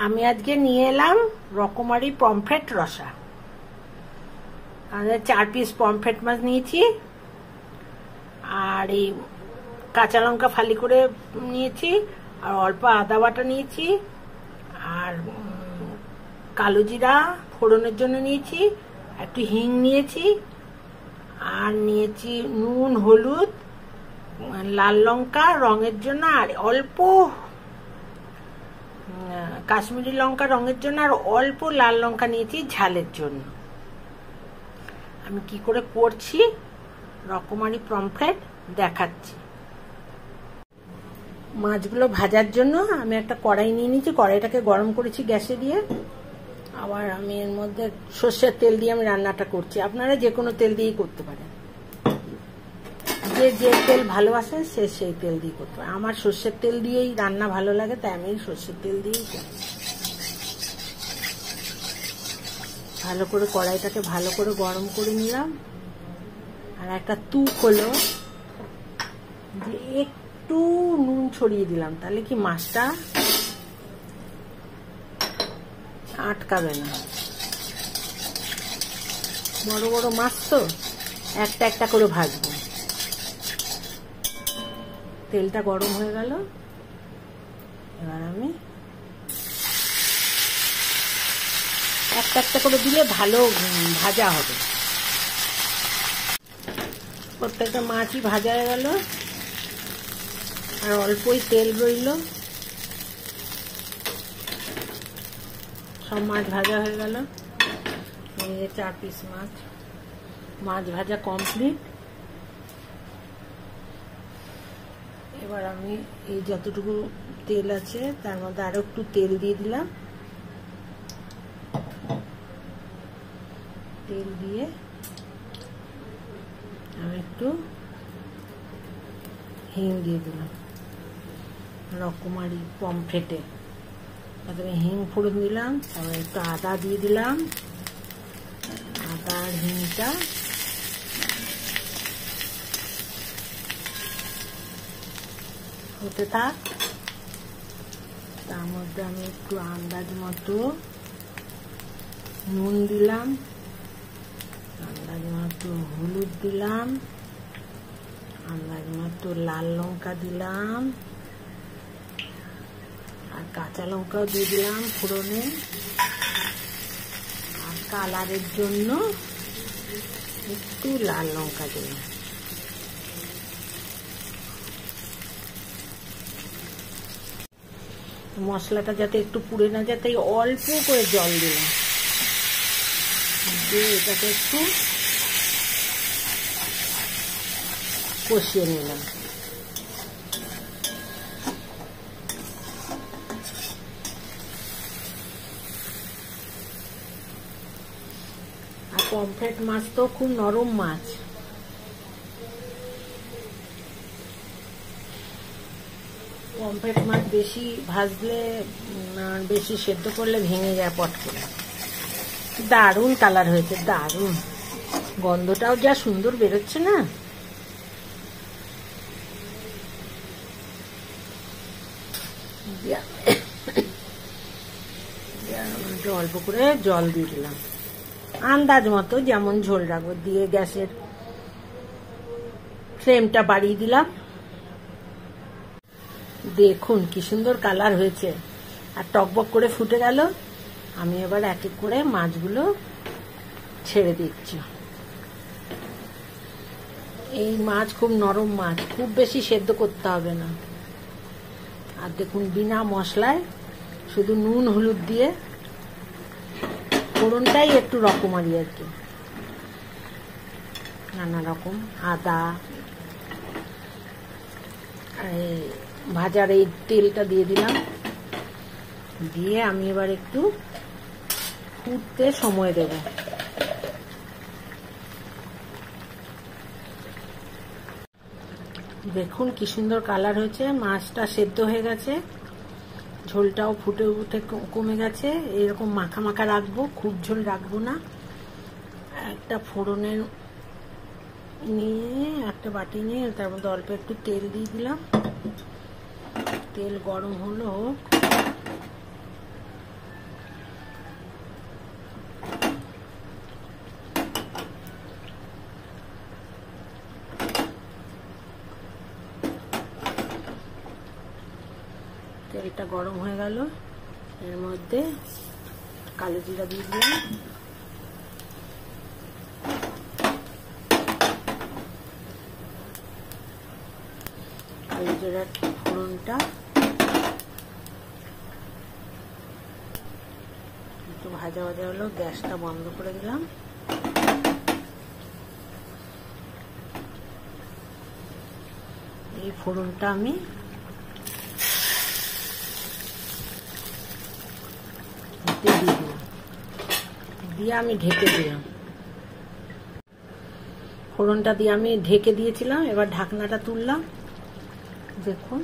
আমি আজকে নিয়ে এলাম রকমারি পমফ্রেট রসা। আমাদের 4 পিস পমফ্রেট মাছ নিয়েছি, আর এই কাঁচা লঙ্কা ফালি করে নিয়েছি, আর অল্প আদা বাটা নিয়েছি, আর কালো জিরা ফোড়নের জন্য নিয়েছি, একটু হিং নিয়েছি, আর নিয়েছি নুন, হলুদ, লাল লঙ্কা রঙের জন্য, আর অল্প কাশ্মীরি লঙ্কা রঙের জন্য, আর অল্প লাল লঙ্কা নিয়েছি ঝালের জন্য। আমি কি করে করছি রকমারি পমফ্রেট দেখাচ্ছি। মাছগুলো ভাজার জন্য আমি একটা কড়াই নিয়ে নিয়েছি, কড়াইটাকে গরম করেছি গ্যাসে দিয়ে। আবার আমি এর মধ্যে সর্ষের তেল দিয়ে আমি রান্নাটা করছি, আপনারা যে কোনো তেল দিয়েই করতে পারেন, যে তেল ভালোবাসে সে সেই তেল দিয়ে করতে পারে। আমার সর্ষের তেল দিয়েই রান্না ভালো লাগে, তাই আমি সর্ষের তেল দিয়েই করি। ভালো করে কড়াইটাকে ভালো করে গরম করে নিলাম, আর একটা তুক হলো যে একটু নুন ছড়িয়ে দিলাম, তাহলে কি মাছটা আটকাবে না। বড় বড় মাছ তো একটা একটা করে ভাজবো। তেলটা গরম হয়ে গেল, এবার আমি একটা একটা করে দিলে ভালো ভাজা হবে। প্রত্যেকটা মাছই ভাজা হয়ে গেল, আর অল্পই তেল রইল। সব মাছ ভাজা হয়ে গেল। এই 4 পিস মাছ ভাজা কমপ্লিট। এবার আমি এই যতটুকু তেল আছে তার মধ্যে আরো একটু তেল দিয়ে দিলাম। তেল দিয়ে আমি একটু হিং দিয়ে দিলাম রকমারি পমফ্রেটে। প্রথমে হিং ফোড়ন দিলাম, তারপরে একটু আদা দিয়ে দিলাম। আদা আর হিংটা হতে থাক। তার মধ্যে আমি একটু আন্দাজ মতো নুন দিলাম, আন্দাজ মতো হলুদ দিলাম, আন্দাজ মতো লাল লঙ্কা দিলাম, আর কাঁচা লঙ্কাও দিয়ে দিলাম ফোড়নে। আর কালারের জন্য একটু লাল লঙ্কা দিলাম। মশলাটা যাতে একটু পুড়ে না যায় তাই অল্প করে জল দিলাম, দিয়ে এটাকে একটু কষিয়ে নিলাম। আর পমফ্রেট মাছ তো খুব নরম মাছ, পমফ্রেট মাছ বেশি ভাজলে বেশি সেদ্ধ করলে ভেঙে যায় পট করে। দারুণ কালার হয়েছে, দারুণ গন্ধটাও যা সুন্দর বেরোচ্ছে না। অল্প করে জল দিয়ে দিলাম, আন্দাজ মতো যেমন ঝোল রাখবো। দিয়ে গ্যাসের ফ্লেমটা বাড়িয়ে দিলাম। দেখুন কি সুন্দর কালার হয়েছে, আর টকবক করে ফুটে গেল। আমি এবার এক এক করে মাছগুলো ছেড়ে দিচ্ছি। এই মাছ খুব নরম মাছ, খুব বেশি সেদ্ধ করতে হবে না। আর দেখুন বিনা মশলায় শুধু নুন হলুদ দিয়ে, ফোড়নটাই একটু রকমারি আর কি, নানা রকম আদা, ভাজার এই তেলটা দিয়ে দিলাম। দিয়ে আমি এবার একটু ফুটতে সময় দেব। দেখুন কি সুন্দর কালার হয়েছে, মাছটা সেদ্ধ হয়ে গেছে, ঝোলটাও ফুটে উঠে কমে গেছে। এরকম মাখা মাখা রাখবো, খুব ঝোল রাখবো না। একটা ফোড়নের নিয়ে একটা বাটি নিয়ে তার মধ্যে অল্প একটু তেল দিয়ে দিলাম। তেল গরম হলো, তেলটা গরম হয়ে গেল, এর মধ্যে কালো জিরা দিয়ে দিলাম। কালো জিরার ফোড়নটা একটু ভাজা ভাজা হলো, গ্যাসটা বন্ধ করে দিলাম। এই ফোড়নটা আমি দিয়ে আমি ঢেকে দিলাম। ফোড়নটা দিয়ে আমি ঢেকে দিয়েছিলাম, এবার ঢাকনাটা তুললাম। দেখুন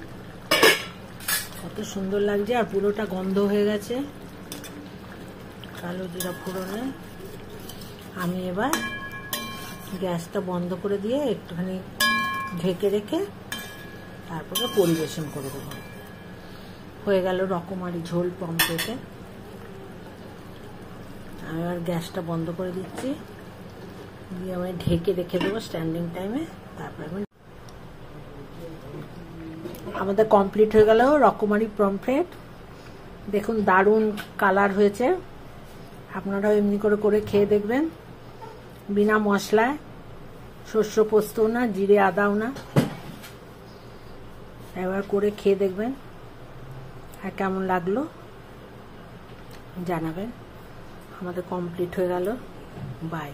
কত সুন্দর লাগছে, আর পুরোটা গন্ধ হয়ে গেছে কালো জিরা ফোড়নে। আমি এবার গ্যাসটা বন্ধ করে দিয়ে একটুখানি ঢেকে রেখে তারপরে পরিবেশন করে দেবো। হয়ে গেল রকমারি ঝোল পমফ্রেটে। আমি এবার গ্যাসটা বন্ধ করে দিচ্ছি, দিয়ে আমি ঢেকে রেখে দেবো স্ট্যান্ডিং টাইমে। তারপরে আমি আমাদের কমপ্লিট হয়ে গেল রকমারি পমফ্রেট। দেখুন দারুণ কালার হয়েছে। আপনারাও এমনি করে করে খেয়ে দেখবেন, বিনা মশলায়, শস্য পোস্তও না, জিরে আদাও না। এবার করে খেয়ে দেখবেন, আর কেমন লাগলো জানাবেন। আমাদের কমপ্লিট হয়ে গেল। বাই।